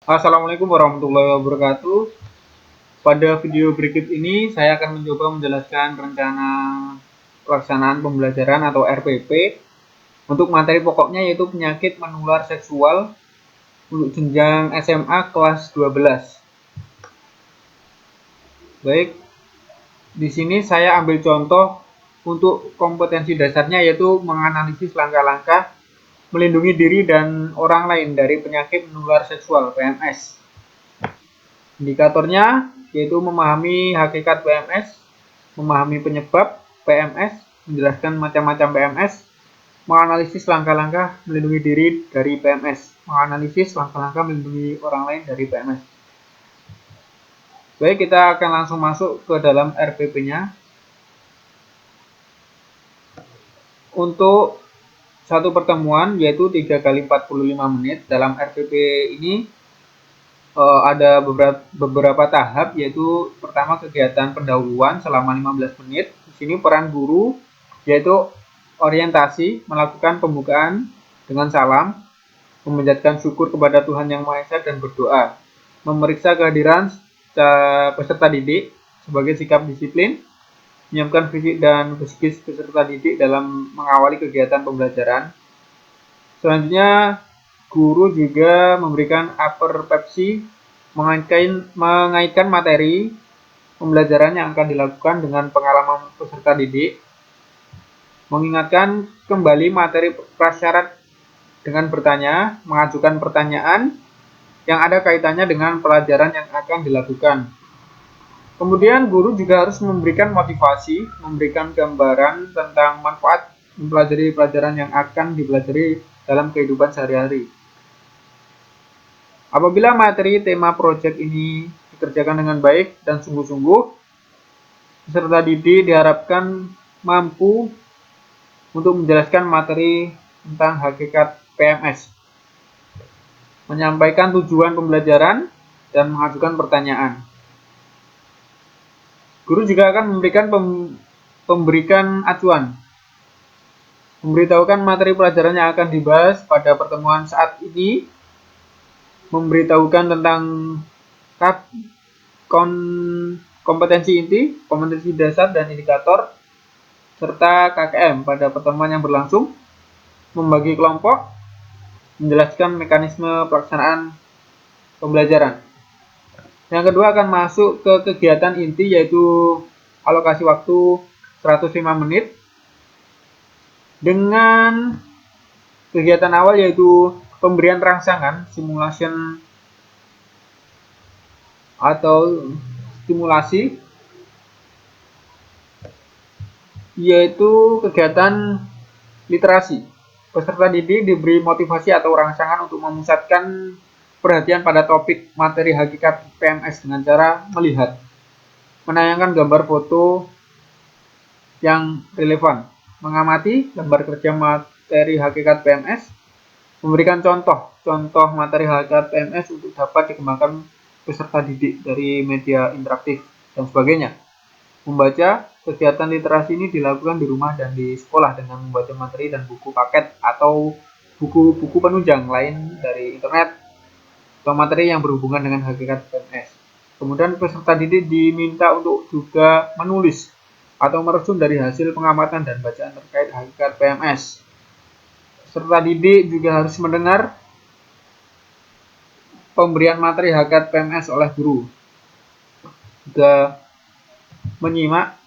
Assalamualaikum warahmatullahi wabarakatuh. Pada video berikut ini saya akan mencoba menjelaskan rencana pelaksanaan pembelajaran atau RPP untuk materi pokoknya yaitu penyakit menular seksual untuk jenjang SMA kelas 12. Baik, di sini saya ambil contoh untuk kompetensi dasarnya yaitu menganalisis langkah-langkah melindungi diri dan orang lain dari penyakit menular seksual (PMS). Indikatornya yaitu memahami hakikat PMS, memahami penyebab PMS, menjelaskan macam-macam PMS, menganalisis langkah-langkah melindungi diri dari PMS, menganalisis langkah-langkah melindungi orang lain dari PMS. Baik, kita akan langsung masuk ke dalam RPP-nya. Untuk satu pertemuan yaitu 3 kali 45 menit. Dalam RPP ini ada beberapa tahap, yaitu pertama kegiatan pendahuluan selama 15 menit. Di sini peran guru yaitu orientasi, melakukan pembukaan dengan salam, memanjatkan syukur kepada Tuhan Yang Maha Esa dan berdoa, memeriksa kehadiran peserta didik sebagai sikap disiplin, menyiapkan fisik dan psikis peserta didik dalam mengawali kegiatan pembelajaran. Selanjutnya, guru juga memberikan upper Pepsi, mengaitkan materi pembelajaran yang akan dilakukan dengan pengalaman peserta didik, mengingatkan kembali materi prasyarat dengan bertanya, mengajukan pertanyaan yang ada kaitannya dengan pelajaran yang akan dilakukan. Kemudian guru juga harus memberikan motivasi, memberikan gambaran tentang manfaat mempelajari pelajaran yang akan dipelajari dalam kehidupan sehari-hari. Apabila materi tema proyek ini dikerjakan dengan baik dan sungguh-sungguh, peserta didik diharapkan mampu untuk menjelaskan materi tentang hakikat PMS, menyampaikan tujuan pembelajaran, dan mengajukan pertanyaan. Guru juga akan memberikan acuan, memberitahukan materi pelajaran yang akan dibahas pada pertemuan saat ini, memberitahukan tentang kompetensi inti, kompetensi dasar dan indikator, serta KKM pada pertemuan yang berlangsung, membagi kelompok, menjelaskan mekanisme pelaksanaan pembelajaran. Yang kedua akan masuk ke kegiatan inti yaitu alokasi waktu 105 menit dengan kegiatan awal yaitu pemberian rangsangan, simulation atau stimulasi, yaitu kegiatan literasi. Peserta didik diberi motivasi atau rangsangan untuk memusatkan perhatian pada topik materi hakikat PMS dengan cara melihat, menayangkan gambar foto yang relevan, mengamati gambar kerja materi hakikat PMS, memberikan contoh materi hakikat PMS untuk dapat dikembangkan peserta didik dari media interaktif dan sebagainya. Membaca kegiatan literasi ini dilakukan di rumah dan di sekolah dengan membaca materi dan buku paket atau buku-buku penunjang lain dari internet atau materi yang berhubungan dengan hakikat PMS. Kemudian peserta didik diminta untuk juga menulis atau meresum dari hasil pengamatan dan bacaan terkait hakikat PMS. Peserta didik juga harus mendengar pemberian materi hakikat PMS oleh guru. Juga menyimak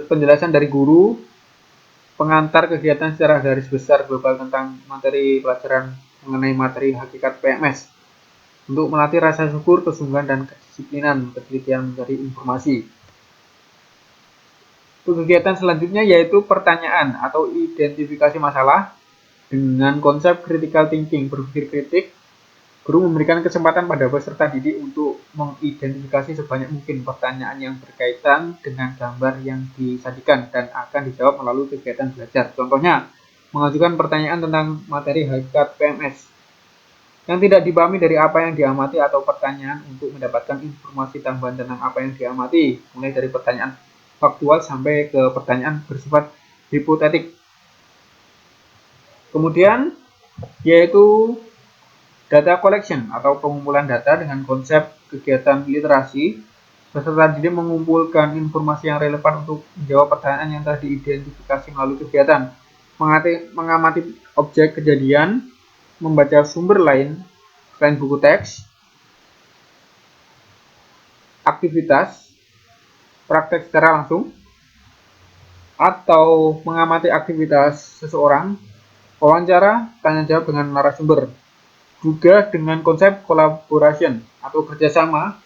penjelasan dari guru pengantar kegiatan secara garis besar global tentang materi pelajaran mengenai materi hakikat PMS untuk melatih rasa syukur, kesungguhan, dan kedisiplinan ketelitian mencari informasi. Untuk kegiatan selanjutnya yaitu pertanyaan atau identifikasi masalah dengan konsep critical thinking, berpikir kritik. Guru memberikan kesempatan pada peserta didik untuk mengidentifikasi sebanyak mungkin pertanyaan yang berkaitan dengan gambar yang disajikan dan akan dijawab melalui kegiatan belajar. Contohnya, mengajukan pertanyaan tentang materi hakikat PMS yang tidak dipahami dari apa yang diamati atau pertanyaan untuk mendapatkan informasi tambahan tentang apa yang diamati, mulai dari pertanyaan faktual sampai ke pertanyaan bersifat hipotetik. Kemudian, yaitu Data collection atau pengumpulan data dengan konsep kegiatan literasi. Peserta didik mengumpulkan informasi yang relevan untuk menjawab pertanyaan yang telah diidentifikasi melalui kegiatan. Mengamati objek kejadian, membaca sumber lain selain buku teks, aktivitas, praktek secara langsung, atau mengamati aktivitas seseorang, wawancara, tanya jawab dengan narasumber. Juga dengan konsep collaboration atau kerjasama.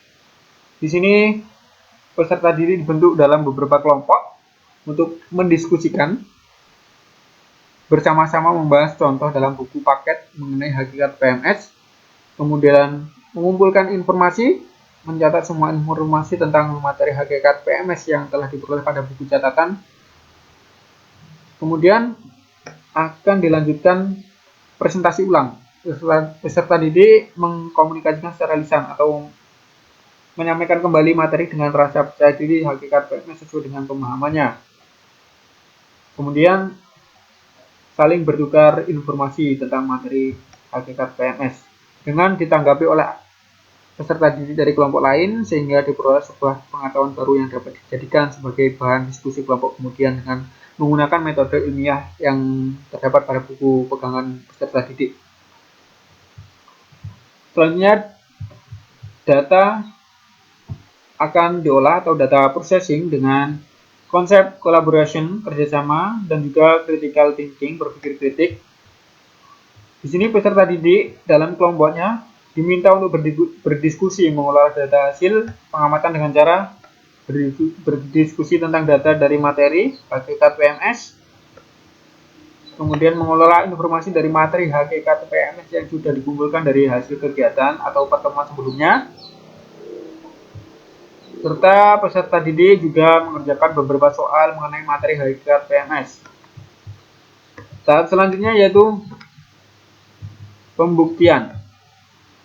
Di sini peserta didik dibentuk dalam beberapa kelompok untuk mendiskusikan, bersama-sama membahas contoh dalam buku paket mengenai hakikat PMS, kemudian mengumpulkan informasi, mencatat semua informasi tentang materi hakikat PMS yang telah diperoleh pada buku catatan. Kemudian akan dilanjutkan presentasi ulang. Peserta didik mengkomunikasikan secara lisan atau menyampaikan kembali materi dengan rasa percaya diri hakikat PMS sesuai dengan pemahamannya. Kemudian saling bertukar informasi tentang materi hakikat PMS dengan ditanggapi oleh peserta didik dari kelompok lain sehingga diperoleh sebuah pengetahuan baru yang dapat dijadikan sebagai bahan diskusi kelompok kemudian dengan menggunakan metode ilmiah yang terdapat pada buku pegangan peserta didik. Selanjutnya, data akan diolah atau data processing dengan konsep collaboration, kerjasama, dan juga critical thinking, berpikir kritik. Di sini peserta didik dalam kelompoknya diminta untuk berdiskusi mengolah data hasil pengamatan dengan cara berdiskusi tentang data dari materi hakikat PMS, kemudian mengelola informasi dari materi hakikat PMS yang sudah dikumpulkan dari hasil kegiatan atau pertemuan sebelumnya, serta peserta didik juga mengerjakan beberapa soal mengenai materi hakikat PMS. Tahap selanjutnya yaitu pembuktian,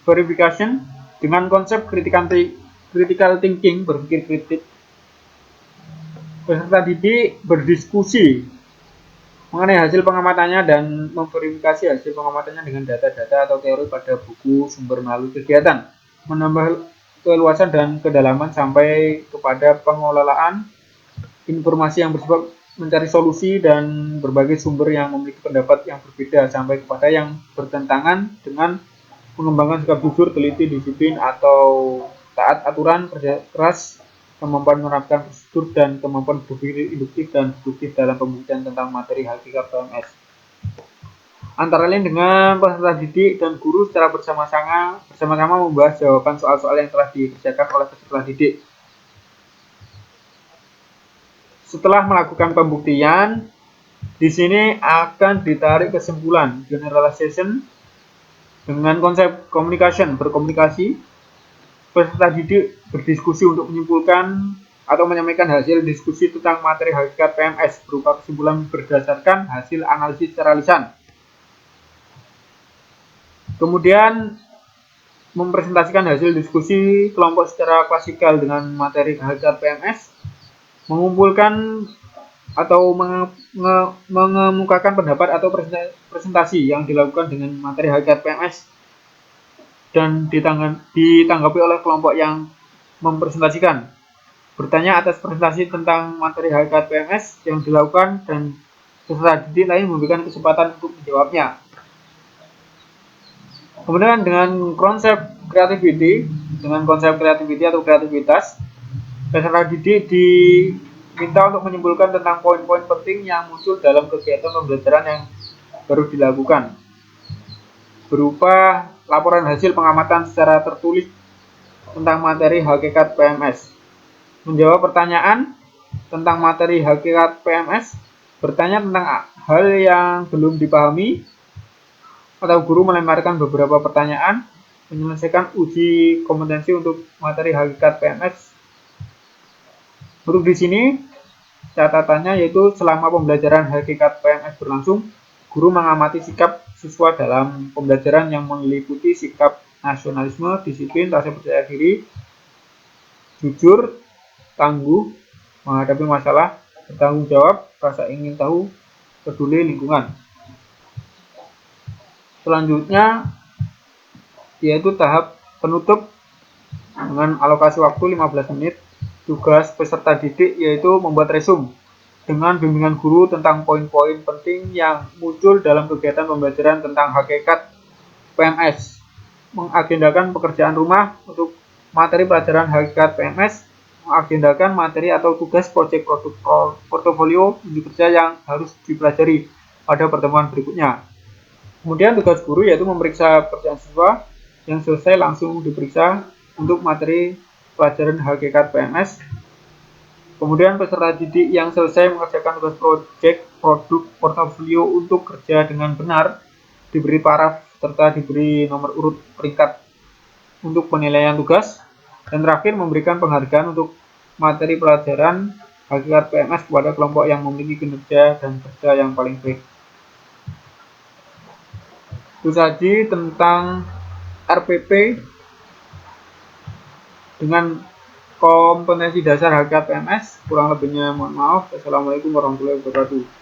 verification, dengan konsep critical thinking, berpikir kritik. Peserta didik berdiskusi mengenai hasil pengamatannya dan memverifikasi hasil pengamatannya dengan data-data atau teori pada buku sumber melalui kegiatan, menambah keluasan dan kedalaman sampai kepada pengelolaan informasi yang bersifat mencari solusi dan berbagai sumber yang memiliki pendapat yang berbeda sampai kepada yang bertentangan dengan mengembangkan sikap jujur, teliti, disiplin, atau taat aturan, kerja keras, kemampuan menerapkan prosedur, dan kemampuan berpikir induktif dan deduktif dalam pembuktian tentang materi hakikat PMS. Antara lain dengan peserta didik dan guru secara bersama-sama membahas jawaban soal-soal yang telah dikerjakan oleh peserta didik. Setelah melakukan pembuktian, di sini akan ditarik kesimpulan generalization dengan konsep communication, berkomunikasi. Peserta didik berdiskusi untuk menyimpulkan atau menyampaikan hasil diskusi tentang materi hakikat PMS berupa kesimpulan berdasarkan hasil analisis secara lisan. Kemudian mempresentasikan hasil diskusi kelompok secara klasikal dengan materi hakikat PMS, mengumpulkan atau mengemukakan pendapat atau presentasi yang dilakukan dengan materi hakikat PMS dan ditanggapi oleh kelompok yang mempresentasikan. Bertanya atas presentasi tentang materi hakikat PMS yang dilakukan dan peserta didik lain memberikan kesempatan untuk menjawabnya. Kemudian dengan konsep creativity atau kreativitas, peserta didik diminta untuk menyimpulkan tentang poin-poin penting yang muncul dalam kegiatan pembelajaran yang baru dilakukan, berupa laporan hasil pengamatan secara tertulis tentang materi hakikat PMS, menjawab pertanyaan tentang materi hakikat PMS, bertanya tentang hal yang belum dipahami, atau guru melemparkan beberapa pertanyaan, menyelesaikan uji kompetensi untuk materi hakikat PMS. Untuk di sini catatannya yaitu selama pembelajaran hakikat PMS berlangsung, guru mengamati sikap siswa dalam pembelajaran yang meliputi sikap nasionalisme, disiplin, rasa percaya diri, jujur, tangguh, menghadapi masalah, bertanggung jawab, rasa ingin tahu, peduli lingkungan. Selanjutnya, yaitu tahap penutup dengan alokasi waktu 15 menit. Tugas peserta didik yaitu membuat resume dengan bimbingan guru tentang poin-poin penting yang muncul dalam kegiatan pembelajaran tentang hakikat PMS. Mengagendakan pekerjaan rumah untuk materi pelajaran hakikat PMS, mengagendakan materi atau tugas proyek produk portofolio unjuk kerja yang harus dipelajari pada pertemuan berikutnya. Kemudian tugas guru yaitu memeriksa pekerjaan siswa yang selesai langsung diperiksa untuk materi pelajaran hakikat PMS. Kemudian peserta didik yang selesai mengerjakan tugas proyek produk portofolio untuk kerja dengan benar diberi paraf serta diberi nomor urut peringkat untuk penilaian tugas. Dan terakhir memberikan penghargaan untuk materi pelajaran hakikat PMS kepada kelompok yang memiliki kinerja dan kerja yang paling baik. Itu saja tentang RPP dengan kompetensi dasar hakikat PMS. Kurang lebihnya mohon maaf. Assalamualaikum warahmatullahi wabarakatuh.